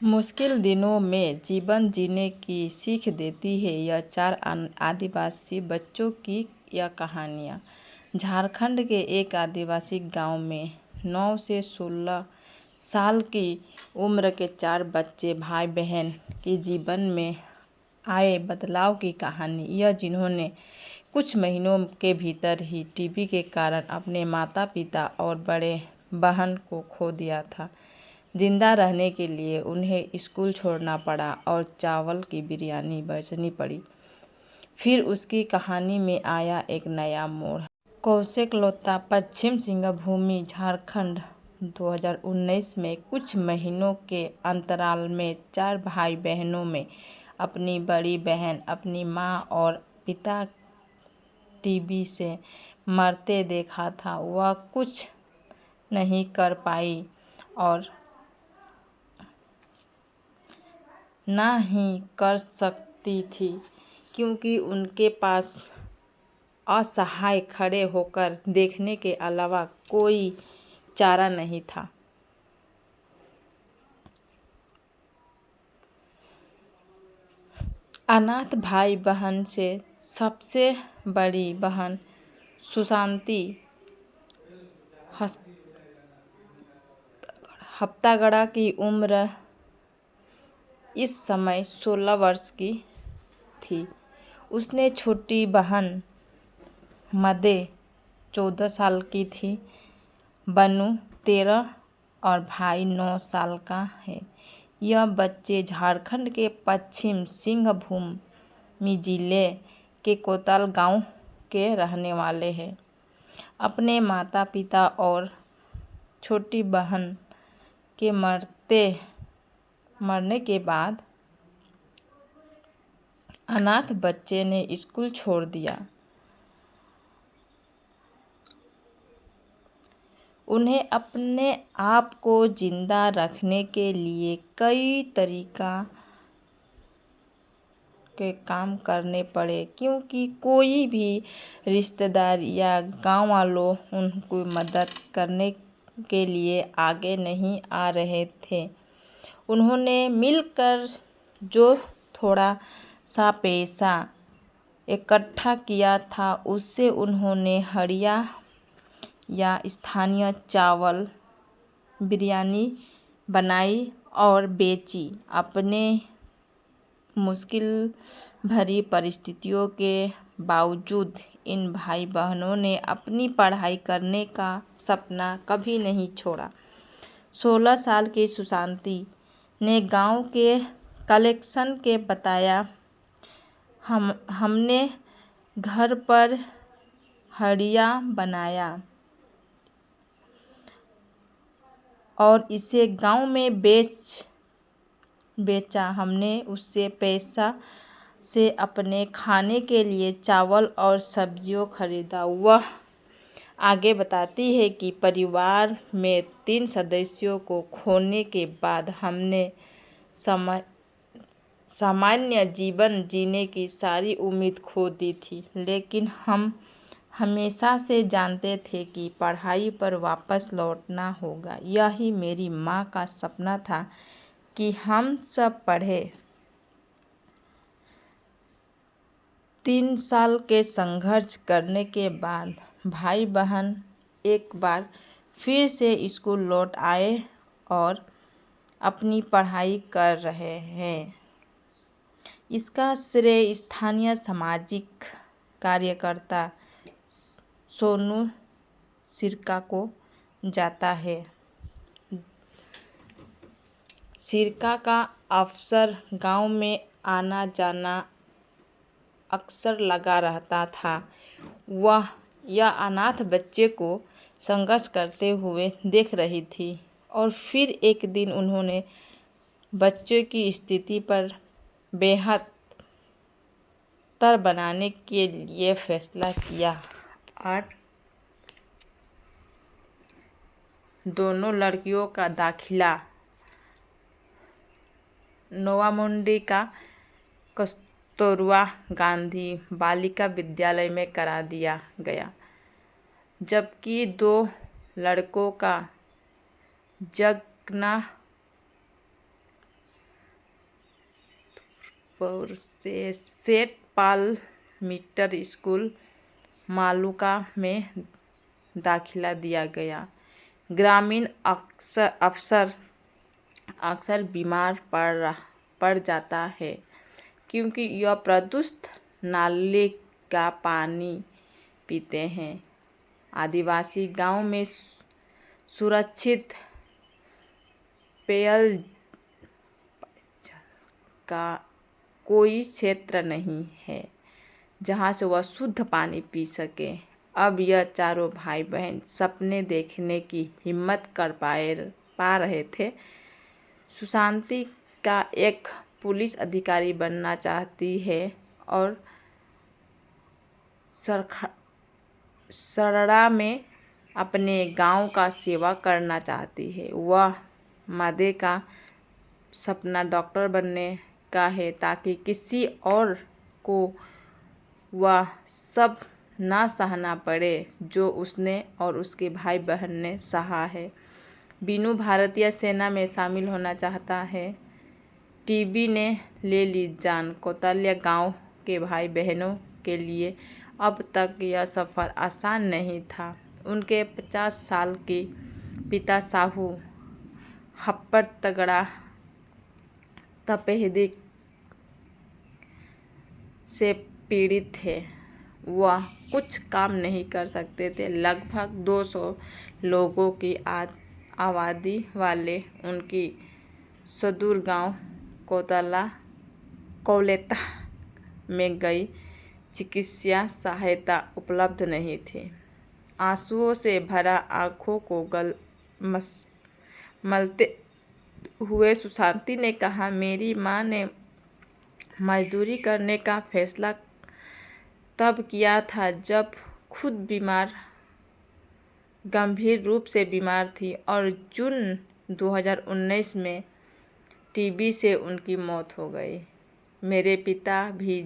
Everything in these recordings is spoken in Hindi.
मुश्किल दिनों में जीवन जीने की सीख देती है यह 4 आदिवासी बच्चों की यह कहानियाँ। झारखंड के एक आदिवासी गांव में 9 से 16 साल की उम्र के 4 बच्चे भाई बहन के जीवन में आए बदलाव की कहानी यह, जिन्होंने कुछ महीनों के भीतर ही टीबी के कारण अपने माता पिता और बड़े बहन को खो दिया था। जिंदा रहने के लिए उन्हें स्कूल छोड़ना पड़ा और चावल की बिरयानी बेचनी पड़ी। फिर उसकी कहानी में आया एक नया मोड़। कौशिक लोथा, पश्चिम सिंहभूम, झारखंड। 2019 में कुछ महीनों के अंतराल में 4 भाई बहनों में अपनी बड़ी बहन अपनी माँ और पिता टीबी से मरते देखा था। वह कुछ नहीं कर पाई और ना ही कर सकती थी, क्योंकि उनके पास असहाय खड़े होकर देखने के अलावा कोई चारा नहीं था। अनाथ भाई बहन से सबसे बड़ी बहन सुशांति हफ्तागड़ा की उम्र इस समय 16 वर्ष की थी। उसने छोटी बहन मदे 14 साल की थी, बनू 13 और भाई 9 साल का है। यह बच्चे झारखंड के पश्चिम सिंहभूम जिले के कोतल गांव के रहने वाले हैं। अपने माता पिता और छोटी बहन के मरने के बाद अनाथ बच्चे ने स्कूल छोड़ दिया। उन्हें अपने आप को जिंदा रखने के लिए कई तरीका के काम करने पड़े, क्योंकि कोई भी रिश्तेदार या गांव वालों उनकी मदद करने के लिए आगे नहीं आ रहे थे। उन्होंने मिलकर जो थोड़ा सा पैसा इकट्ठा किया था, उससे उन्होंने हड़िया या स्थानीय चावल बिरयानी बनाई और बेची। अपने मुश्किल भरी परिस्थितियों के बावजूद इन भाई बहनों ने अपनी पढ़ाई करने का सपना कभी नहीं छोड़ा। 16 साल की सुशांति ने गांव के कलेक्शन के बताया, हमने घर पर हड़िया बनाया और इसे गांव में बेचा। हमने उससे पैसा से अपने खाने के लिए चावल और सब्जियों खरीदा। वह आगे बताती है कि परिवार में 3 सदस्यों को खोने के बाद हमने सामान्य जीवन जीने की सारी उम्मीद खो दी थी, लेकिन हम हमेशा से जानते थे कि पढ़ाई पर वापस लौटना होगा। यही मेरी माँ का सपना था कि हम सब पढ़ें। 3 साल के संघर्ष करने के बाद भाई बहन एक बार फिर से स्कूल लौट आए और अपनी पढ़ाई कर रहे हैं। इसका श्रेय स्थानीय सामाजिक कार्यकर्ता सोनू सिरका को जाता है। सिरका का अक्सर गांव में आना जाना अक्सर लगा रहता था। वह यह अनाथ बच्चे को संघर्ष करते हुए देख रही थी और फिर एक दिन उन्होंने बच्चे की स्थिति पर बेहतर बनाने के लिए फैसला किया और दोनों लड़कियों का दाखिला नोवामुंडी का कस्तूरबा गांधी बालिका विद्यालय में करा दिया गया, जबकि 2 लड़कों का जगन्नाथ जबलपुर से सेठ पाल मिटर स्कूल मालूका में दाखिला दिया गया। ग्रामीण अक्सर बीमार पड़ जाता है क्योंकि यह प्रदूषित नाले का पानी पीते हैं। आदिवासी गांव में सुरक्षित पेयजल का कोई क्षेत्र नहीं है जहां से वह शुद्ध पानी पी सके। अब यह चारों भाई बहन सपने देखने की हिम्मत कर पा रहे थे। सुशांति का एक पुलिस अधिकारी बनना चाहती है और सरड़ा में अपने गांव का सेवा करना चाहती है। वह मादे का सपना डॉक्टर बनने का है ताकि किसी और को वह सब ना सहना पड़े जो उसने और उसके भाई बहन ने सहा है। बीनू भारतीय सेना में शामिल होना चाहता है। टीबी ने ले ली जान। कौतल्या गांव के भाई बहनों के लिए अब तक यह सफ़र आसान नहीं था। उनके 50 साल के पिता साहू हप्पड़ तगड़ा तपेदिक से पीड़ित थे। वह कुछ काम नहीं कर सकते थे। लगभग 200 लोगों की आबादी वाले उनकी सुदूर गांव कौलेता में गई चिकित्सा सहायता उपलब्ध नहीं थी। आंसुओं से भरा आंखों को मलते हुए सुशांति ने कहा, मेरी माँ ने मजदूरी करने का फैसला तब किया था जब खुद गंभीर रूप से बीमार थी और जून 2019 में टीबी से उनकी मौत हो गई। मेरे पिता भी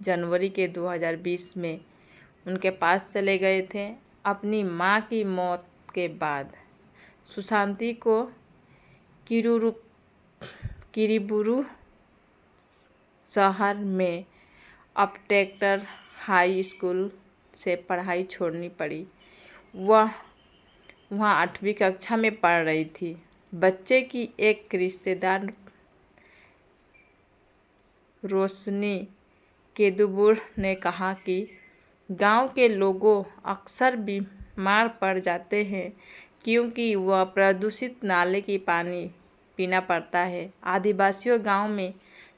जनवरी के 2020 में उनके पास चले गए थे। अपनी माँ की मौत के बाद सुशांति को किरीबुरू शहर में अपटेक्टर हाई स्कूल से पढ़ाई छोड़नी पड़ी। वह वहाँ 8वीं कक्षा में पढ़ रही थी। बच्चे की एक रिश्तेदार रोशनी केदुबुर ने कहा कि गांव के लोगों अक्सर बीमार पड़ जाते हैं क्योंकि वह प्रदूषित नाले की पानी पीना पड़ता है। आदिवासियों गांव में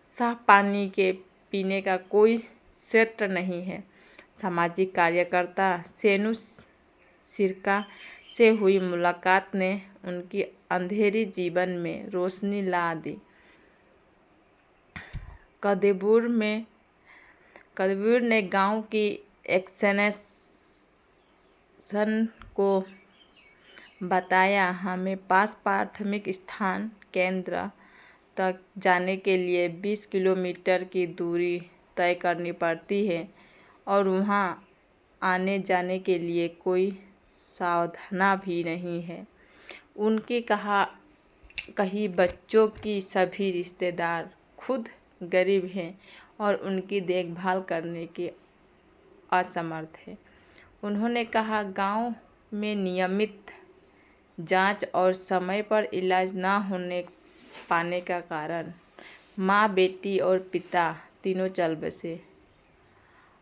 साफ पानी के पीने का कोई क्षेत्र नहीं है। सामाजिक कार्यकर्ता सेनु सिरका से हुई मुलाकात ने उनकी अंधेरी जीवन में रोशनी ला दी। कदेबुर ने गांव की एक्सटेंशन को बताया, हमें पास प्राथमिक स्थान केंद्र तक जाने के लिए 20 किलोमीटर की दूरी तय करनी पड़ती है और वहाँ आने जाने के लिए कोई साधन भी नहीं है। उनके कई बच्चों की सभी रिश्तेदार खुद गरीब हैं और उनकी देखभाल करने के असमर्थ हैं। उन्होंने कहा, गांव में नियमित जांच और समय पर इलाज न होने पाने का कारण माँ, बेटी और पिता तीनों चल बसे।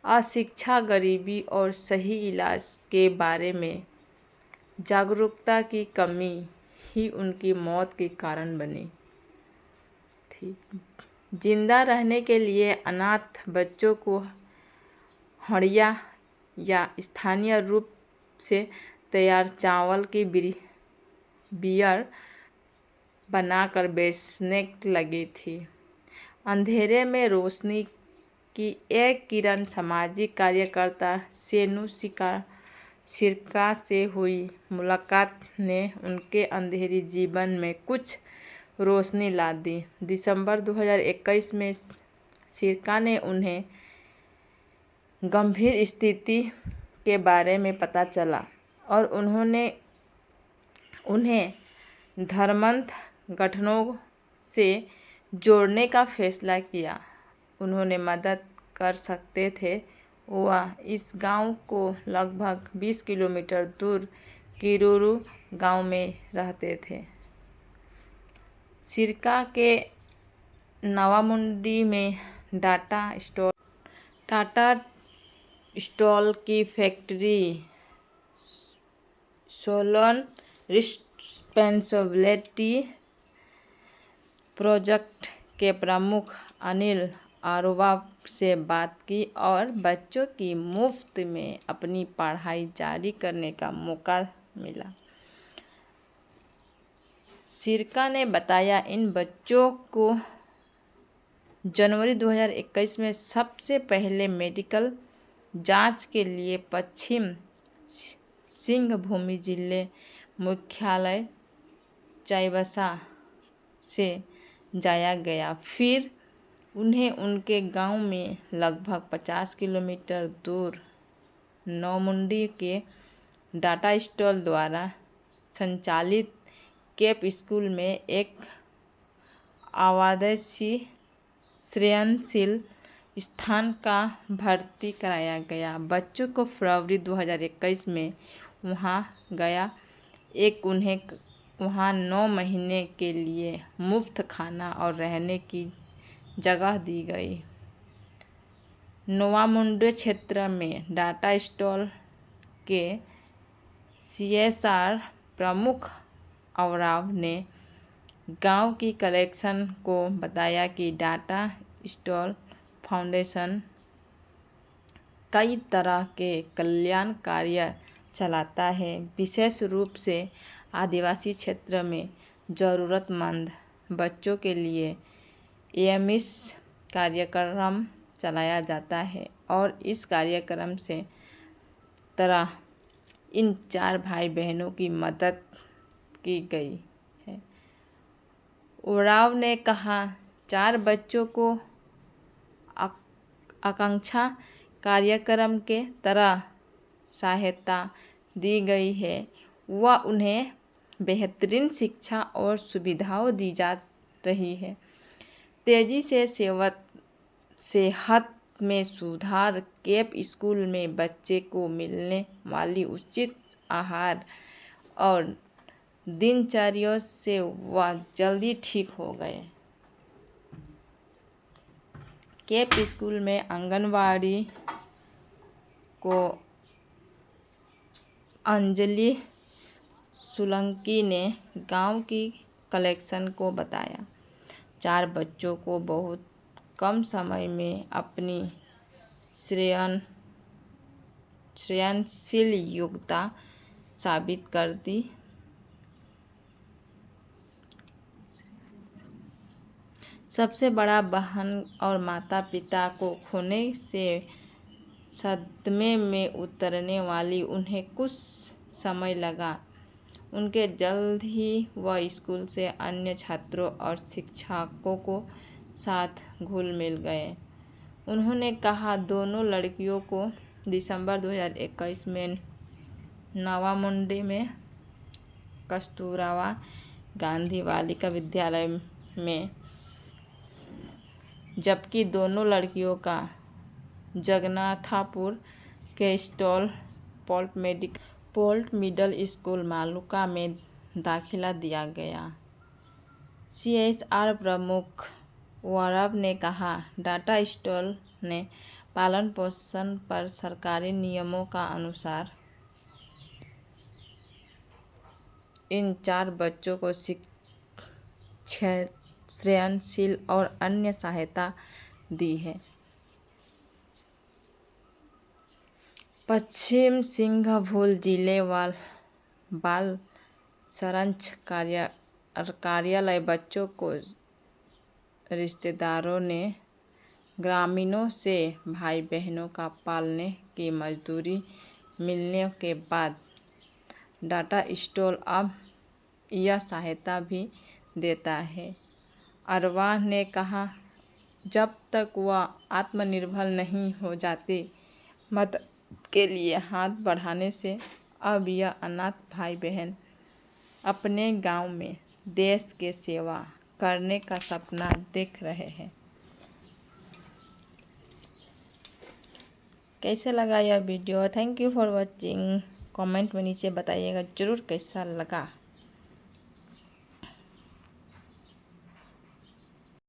अशिक्षा, गरीबी और सही इलाज के बारे में जागरूकता की कमी ही उनकी मौत के कारण बनी थी। जिंदा रहने के लिए अनाथ बच्चों को हड़िया या स्थानीय रूप से तैयार चावल की बियर बनाकर बेचने लगी थी। अंधेरे में रोशनी की एक किरण सामाजिक कार्यकर्ता सेनु सिरका से हुई मुलाकात ने उनके अंधेरी जीवन में कुछ रोशनी ला दी। दिसंबर 2021 में सिरका ने उन्हें गंभीर स्थिति के बारे में पता चला और उन्होंने उन्हें धर्मांध गठनों से जोड़ने का फैसला किया। उन्होंने मदद कर सकते थे। वह इस गांव को लगभग 20 किलोमीटर दूर किरूरु गांव में रहते थे। सिरका के नवामुंडी में टाटा स्टील की फैक्ट्री सोलन रिस्पॉन्सिबिलिटी प्रोजेक्ट के प्रमुख अनिल अरोड़ा से बात की और बच्चों की मुफ्त में अपनी पढ़ाई जारी करने का मौका मिला। सिरका ने बताया, इन बच्चों को जनवरी 2021 में सबसे पहले मेडिकल जांच के लिए पश्चिम सिंहभूम जिले मुख्यालय चाईबासा से जाया गया। फिर उन्हें उनके गांव में लगभग 50 किलोमीटर दूर नौमुंडी के टाटा स्टील द्वारा संचालित केप स्कूल में एक आवासीय सृजनशील स्थान का भर्ती कराया गया। बच्चों को फरवरी 2021 में वहां गया उन्हें वहां 9 महीने के लिए मुफ्त खाना और रहने की जगह दी गई। नोवामुंडे क्षेत्र में टाटा स्टील के CSR प्रमुख अवराव ने गांव की कलेक्शन को बताया कि टाटा स्टील फाउंडेशन कई तरह के कल्याण कार्य चलाता है, विशेष रूप से आदिवासी क्षेत्र में ज़रूरतमंद बच्चों के लिए एमएस कार्यक्रम चलाया जाता है और इस कार्यक्रम से तरह इन 4 भाई बहनों की मदद की गई है। उराव ने कहा, 4 बच्चों को आकांक्षा कार्यक्रम के तरह सहायता दी गई है व उन्हें बेहतरीन शिक्षा और सुविधाएं दी जा रही है। तेजी से सेहत में सुधार, केप स्कूल में बच्चे को मिलने वाली उचित आहार और दिनचर्या से वह जल्दी ठीक हो गए। केप स्कूल में आंगनवाड़ी को अंजलि सोलंकी ने गांव की कलेक्शन को बताया, 4 बच्चों को बहुत कम समय में अपनी सृजनशील योग्यता साबित कर दी। सबसे बड़ा बहन और माता पिता को खोने से सदमे में उतरने वाली उन्हें कुछ समय लगा। उनके जल्द ही वह स्कूल से अन्य छात्रों और शिक्षकों को साथ घुल मिल गए। उन्होंने कहा, दोनों लड़कियों को दिसंबर 2021 में नवामुंडे में कस्तूरबा गांधी बालिका विद्यालय में, जबकि दोनों लड़कियों का जगन्नाथपुर के स्टील पोल्ट मिडिल स्कूल मालुका में दाखिला दिया गया। CSR प्रमुख अवराव ने कहा, टाटा स्टील ने पालन पोषण पर सरकारी नियमों का अनुसार इन 4 बच्चों को सृजनशील और अन्य सहायता दी है। पश्चिम सिंहभूम जिले बाल संरक्षण कार्यालय बच्चों को रिश्तेदारों ने ग्रामीणों से भाई बहनों का पालने की मजदूरी मिलने के बाद टाटा स्टील अब यह सहायता भी देता है। अरवा ने कहा, जब तक वह आत्मनिर्भर नहीं हो जाते, मदद के लिए हाथ बढ़ाने से अब यह अनाथ भाई बहन अपने गांव में देश की सेवा करने का सपना देख रहे हैं। कैसे लगा यह video? Thank you for watching. Comment में नीचे बताइएगा ज़रूर कैसा लगा।